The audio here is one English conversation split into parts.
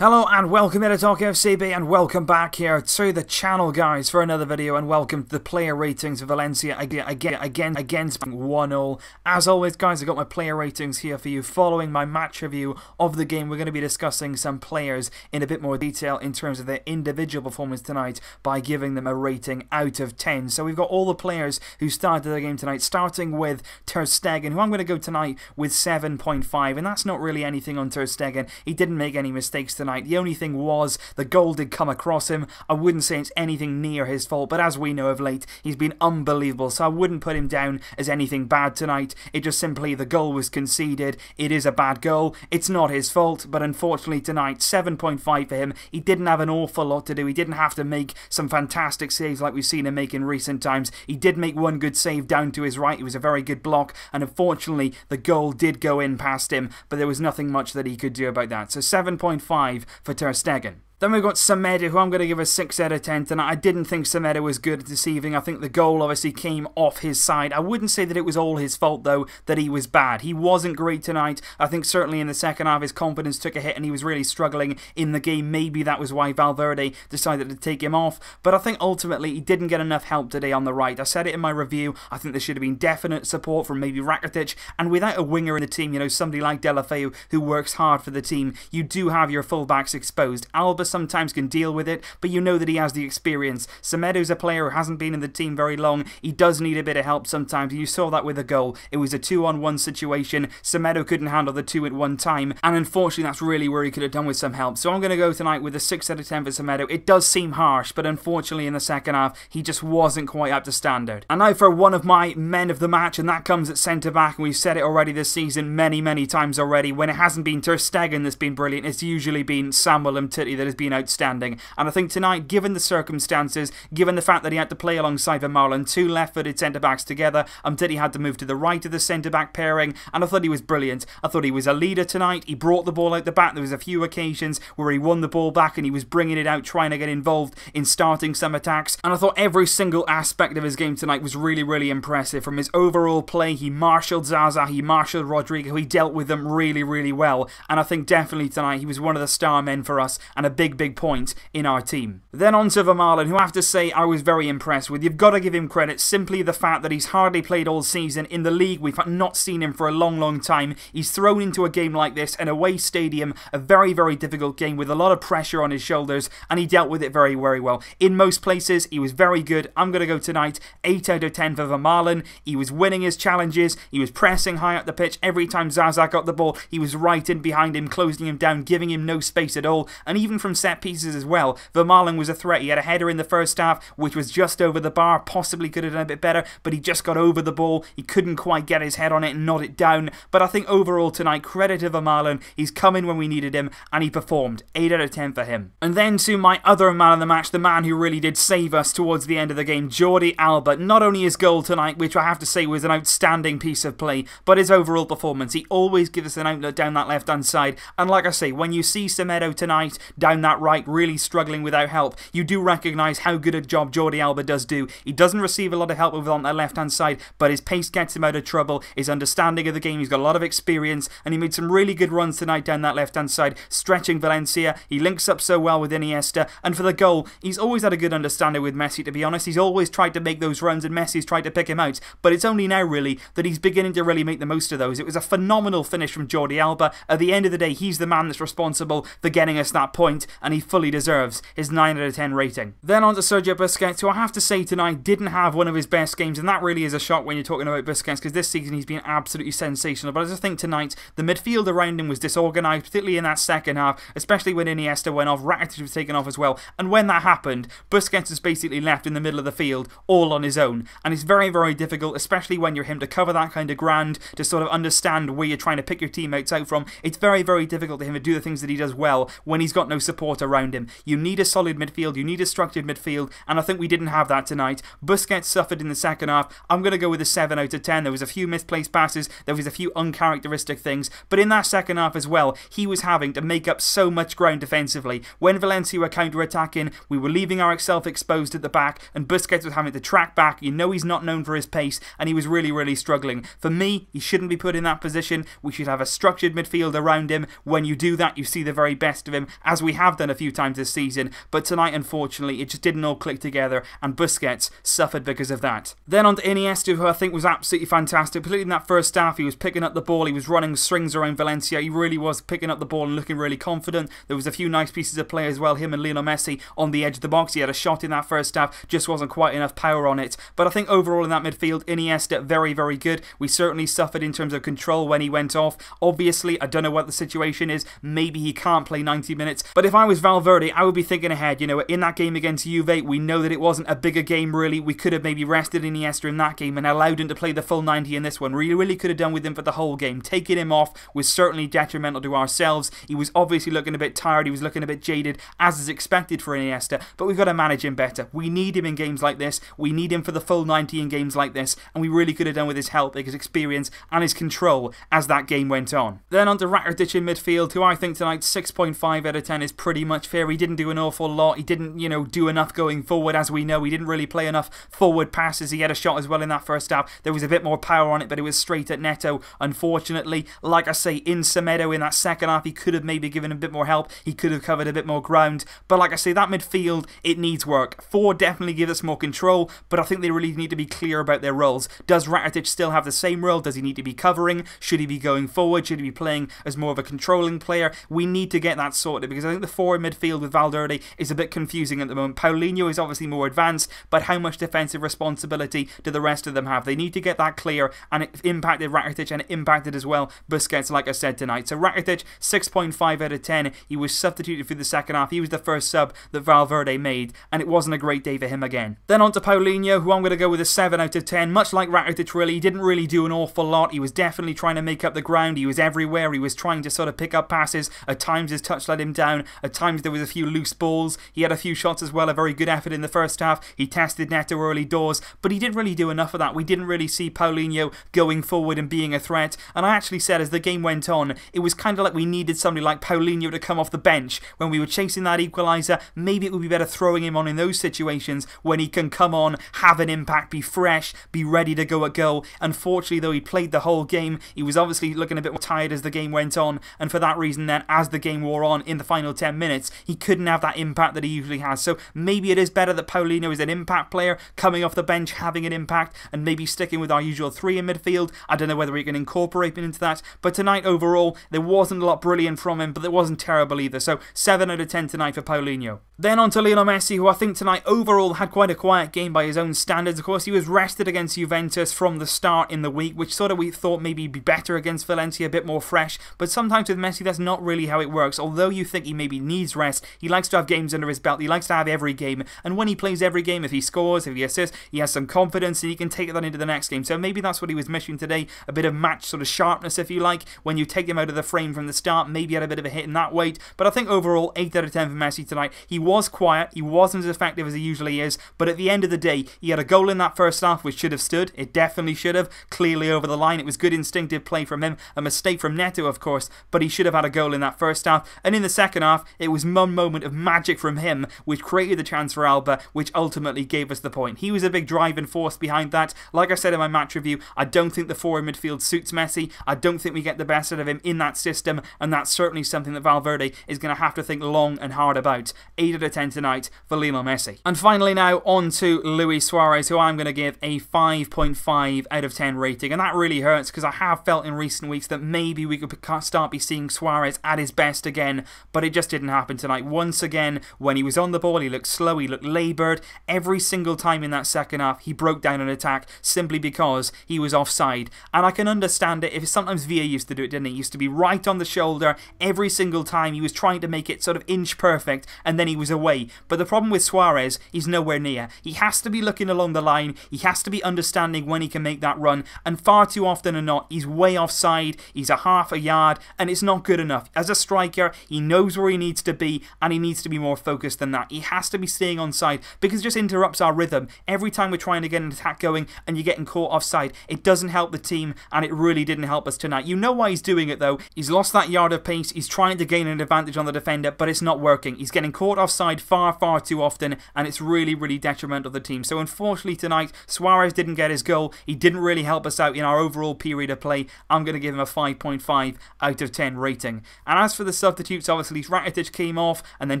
Hello and welcome to Talk FCB and welcome back here to the channel, guys, for another video, and welcome to the player ratings of Valencia against 1-0. As always, guys, I got my player ratings here for you. Following my match review of the game, we're going to be discussing some players in a bit more detail in terms of their individual performance tonight by giving them a rating out of 10. So we've got all the players who started the game tonight, starting with Ter Stegen, who I'm going to go tonight with 7.5, and that's not really anything on Ter Stegen. He didn't make any mistakes tonight. The only thing was the goal did come across him. I wouldn't say it's anything near his fault, but as we know of late, he's been unbelievable, so I wouldn't put him down as anything bad tonight. It just simply, the goal was conceded. It is a bad goal. It's not his fault, but unfortunately tonight, 7.5 for him. He didn't have an awful lot to do. He didn't have to make some fantastic saves like we've seen him make in recent times. He did make one good save down to his right. It was a very good block, and unfortunately, the goal did go in past him, but there was nothing much that he could do about that. So 7.5 for Ter Stegen. Then we've got Semedo, who I'm going to give a 6 out of 10 tonight. I didn't think Semedo was good this evening. I think the goal obviously came off his side. I wouldn't say that it was all his fault, though, that he was bad. He wasn't great tonight. I think certainly in the second half his confidence took a hit and he was really struggling in the game. Maybe that was why Valverde decided to take him off. But I think ultimately he didn't get enough help today on the right. I said it in my review. I think there should have been definite support from maybe Rakitic. And without a winger in the team, you know, somebody like Deulofeu who works hard for the team, you do have your fullbacks exposed. Alba sometimes can deal with it, but you know that he has the experience. Semedo's a player who hasn't been in the team very long. He does need a bit of help sometimes. You saw that with a goal. It was a 2-on-1 situation. Semedo couldn't handle the two at one time, and unfortunately that's really where he could have done with some help. So I'm going to go tonight with a 6 out of 10 for Semedo. It does seem harsh, but unfortunately in the second half he just wasn't quite up to standard. And now for one of my men of the match, and that comes at centre-back, and we've said it already this season many times already. When it hasn't been Ter Stegen that's been brilliant, it's usually been Samuel Umtiti that has been outstanding. And I think tonight, given the circumstances, given the fact that he had to play alongside Vermaelen, two left-footed centre-backs together, Umtiti had to move to the right of the centre-back pairing, and I thought he was brilliant. I thought he was a leader tonight. He brought the ball out the back. There was a few occasions where he won the ball back and he was bringing it out, trying to get involved in starting some attacks, and I thought every single aspect of his game tonight was really impressive. From his overall play, he marshalled Zaza, he marshalled Rodrigo, he dealt with them really well, and I think definitely tonight he was one of the star men for us and a big point in our team. Then on to Vermaelen, who I have to say I was very impressed with. You've got to give him credit, simply the fact that he's hardly played all season. In the league, we've not seen him for a long time. He's thrown into a game like this, an away stadium, a very difficult game with a lot of pressure on his shoulders, and he dealt with it very well. In most places, he was very good. I'm going to go tonight 8 out of 10 for Vermaelen. He was winning his challenges. He was pressing high up the pitch. Every time Zaza got the ball, he was right in behind him, closing him down, giving him no space at all, and even from set pieces as well. Vermaelen was a threat. He had a header in the first half which was just over the bar, possibly could have done a bit better, but he just got over the ball. He couldn't quite get his head on it and nod it down. But I think overall tonight, credit to Vermaelen. He's come in when we needed him and he performed. 8 out of 10 for him. And then to my other man of the match, the man who really did save us towards the end of the game, Jordi Alba. Not only his goal tonight, which I have to say was an outstanding piece of play, but his overall performance. He always gives us an outlet down that left hand side, and like I say, when you see Semedo tonight down that right really struggling without help, you do recognise how good a job Jordi Alba does do. He doesn't receive a lot of help over on that left hand side, but his pace gets him out of trouble. His understanding of the game, he's got a lot of experience, and he made some really good runs tonight down that left hand side, stretching Valencia. He links up so well with Iniesta, and for the goal, he's always had a good understanding with Messi, to be honest. He's always tried to make those runs and Messi's tried to pick him out, but it's only now really that he's beginning to really make the most of those. It was a phenomenal finish from Jordi Alba. At the end of the day, he's the man that's responsible for getting us that point, and he fully deserves his 9 out of 10 rating. Then on to Sergio Busquets, who I have to say tonight didn't have one of his best games, and that really is a shock when you're talking about Busquets, because this season he's been absolutely sensational. But I just think tonight the midfield around him was disorganised, particularly in that second half, especially when Iniesta went off. Rakitic was taken off as well, and when that happened, Busquets was basically left in the middle of the field all on his own, and it's very difficult, especially when you're him, to cover that kind of ground, to sort of understand where you're trying to pick your teammates out from. It's very difficult for him to do the things that he does well when he's got no support support around him. You need a solid midfield, you need a structured midfield, and I think we didn't have that tonight. Busquets suffered in the second half. I'm going to go with a 7 out of 10. There was a few misplaced passes, there was a few uncharacteristic things, but in that second half as well, he was having to make up so much ground defensively. When Valencia were counter-attacking, we were leaving ourselves exposed at the back, and Busquets was having to track back. You know he's not known for his pace, and he was really struggling. For me, he shouldn't be put in that position. We should have a structured midfield around him. When you do that, you see the very best of him, as we have done a few times this season, but tonight, unfortunately, it just didn't all click together, and Busquets suffered because of that. Then on to Iniesta, who I think was absolutely fantastic, particularly in that first half. He was picking up the ball, he was running strings around Valencia, he really was picking up the ball and looking really confident. There was a few nice pieces of play as well, him and Lionel Messi on the edge of the box. He had a shot in that first half, just wasn't quite enough power on it, but I think overall in that midfield, Iniesta, very good. We certainly suffered in terms of control when he went off. Obviously, I don't know what the situation is, maybe he can't play 90 minutes, but if I was Valverde, I would be thinking ahead. You know, in that game against Juve, we know that it wasn't a bigger game really. We could have maybe rested Iniesta in that game and allowed him to play the full 90 in this one. We really could have done with him for the whole game. Taking him off was certainly detrimental to ourselves. He was obviously looking a bit tired, he was looking a bit jaded, as is expected for Iniesta, but we've got to manage him better. We need him in games like this, we need him for the full 90 in games like this, and we really could have done with his help, his experience and his control as that game went on. Then on to Rakitic in midfield, who I think tonight 6.5 out of 10 is pretty much fair. He didn't do an awful lot, he didn't, you know, do enough going forward. As we know, he didn't really play enough forward passes. He had a shot as well in that first half, there was a bit more power on it, but it was straight at Neto, unfortunately. Like I say, in Semedo in that second half, he could have maybe given a bit more help, he could have covered a bit more ground, but like I say, that midfield, it needs work. Forward definitely gives us more control, but I think they really need to be clear about their roles. Does Rakitic still have the same role? Does he need to be covering? Should he be going forward? Should he be playing as more of a controlling player? We need to get that sorted, because I think the forward midfield with Valverde is a bit confusing at the moment. Paulinho is obviously more advanced, but how much defensive responsibility do the rest of them have? They need to get that clear, and it impacted Rakitic, and it impacted as well Busquets, like I said tonight. So Rakitic, 6.5 out of 10. He was substituted for the second half. He was the first sub that Valverde made, and it wasn't a great day for him again. Then on to Paulinho, who I'm going to go with a 7 out of 10. Much like Rakitic, really, he didn't really do an awful lot. He was definitely trying to make up the ground. He was everywhere. He was trying to sort of pick up passes. At times his touch let him down. At times there was a few loose balls. He had a few shots as well, a very good effort in the first half. He tested Neto early doors, but he didn't really do enough of that. We didn't really see Paulinho going forward and being a threat, and I actually said as the game went on, it was kind of like we needed somebody like Paulinho to come off the bench when we were chasing that equaliser. Maybe it would be better throwing him on in those situations when he can come on, have an impact, be fresh, be ready to go at goal. Unfortunately though, he played the whole game. He was obviously looking a bit more tired as the game went on, and for that reason then, as the game wore on in the final 10 minutes, he couldn't have that impact that he usually has. So maybe it is better that Paulinho is an impact player, coming off the bench, having an impact, and maybe sticking with our usual 3 in midfield. I don't know whether we can incorporate him into that, but tonight overall, there wasn't a lot brilliant from him, but it wasn't terrible either. So 7 out of 10 tonight for Paulinho. Then on to Lionel Messi, who I think tonight overall had quite a quiet game by his own standards. Of course, he was rested against Juventus from the start in the week, which sort of we thought maybe he'd be better against Valencia, a bit more fresh, but sometimes with Messi that's not really how it works. Although you think he maybe needs rest, he likes to have games under his belt, he likes to have every game, and when he plays every game, if he scores, if he assists, he has some confidence and he can take that into the next game. So maybe that's what he was missing today, a bit of match sort of sharpness, if you like. When you take him out of the frame from the start, maybe he had a bit of a hit in that weight, but I think overall 8 out of 10 for Messi tonight. He was quiet, he wasn't as effective as he usually is, but at the end of the day, he had a goal in that first half which should have stood. It definitely should have, clearly over the line. It was good instinctive play from him, a mistake from Neto of course, but he should have had a goal in that first half. And in the second half, it was one moment of magic from him which created the chance for Alba, which ultimately gave us the point. He was a big driving force behind that. Like I said in my match review, I don't think the forward midfield suits Messi. I don't think we get the best out of him in that system, and that's certainly something that Valverde is going to have to think long and hard about. 8 out of 10 tonight for Lionel Messi. And finally now on to Luis Suarez, who I'm going to give a 5.5 out of 10 rating, and that really hurts because I have felt in recent weeks that maybe we could start seeing Suarez at his best again, but it just didn't happen tonight. Once again, when he was on the ball, he looked slow, he looked laboured. Every single time in that second half, he broke down an attack simply because he was offside. And I can understand it. If sometimes Villa used to do it, didn't he? He used to be right on the shoulder every single time. He was trying to make it sort of inch perfect, and then he was away. But the problem with Suarez, he's nowhere near. He has to be looking along the line. He has to be understanding when he can make that run. And far too often than not, he's way offside. He's a half a yard, and it's not good enough. As a striker, he knows where he needs needs to be, and he needs to be more focused than that. He has to be staying onside because it just interrupts our rhythm. Every time we're trying to get an attack going and you're getting caught offside, it doesn't help the team, and it really didn't help us tonight. You know why he's doing it though. He's lost that yard of pace. He's trying to gain an advantage on the defender, but it's not working. He's getting caught offside far, far too often, and it's really, really detrimental to the team. So unfortunately tonight, Suarez didn't get his goal. He didn't really help us out in our overall period of play. I'm going to give him a 5.5 out of 10 rating. And as for the substitutes, obviously Rakitic came off, and then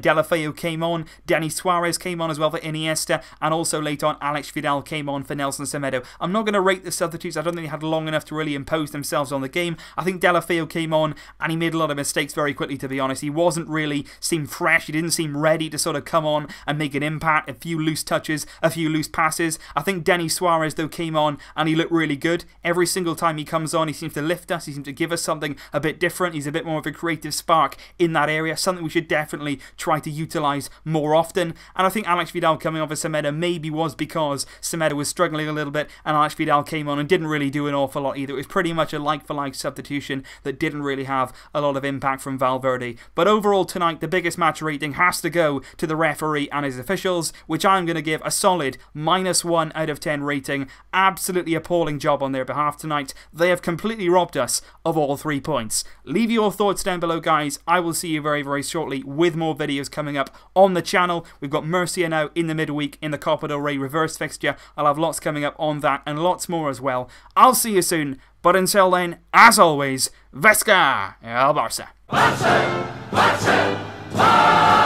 Deulofeu came on. Denis Suarez came on as well for Iniesta, and also later on Alex Vidal came on for Nelson Semedo. I'm not going to rate the substitutes. I don't think they had long enough to really impose themselves on the game. I think Deulofeu came on and he made a lot of mistakes very quickly, to be honest. He wasn't really seemed fresh. He didn't seem ready to sort of come on and make an impact. A few loose touches, a few loose passes. I think Denis Suarez though came on and he looked really good. Every single time he comes on, he seems to lift us. He seems to give us something a bit different. He's a bit more of a creative spark in that area, something we should definitely try to utilise more often. And I think Alex Vidal coming off of Semedo maybe was because Semedo was struggling a little bit and Alex Vidal came on and didn't really do an awful lot either. It was pretty much a like-for-like substitution that didn't really have a lot of impact from Valverde. But overall tonight, the biggest match rating has to go to the referee and his officials, which I'm going to give a solid -1 out of 10 rating. Absolutely appalling job on their behalf tonight. They have completely robbed us of all 3 points. Leave your thoughts down below, guys. I will see you very, very shortly with more videos coming up on the channel. We've got Murcia now in the midweek in the Copa del Rey reverse fixture. I'll have lots coming up on that and lots more as well. I'll see you soon, but until then, as always, Vesca el Barça. Barça! Barça! Barça!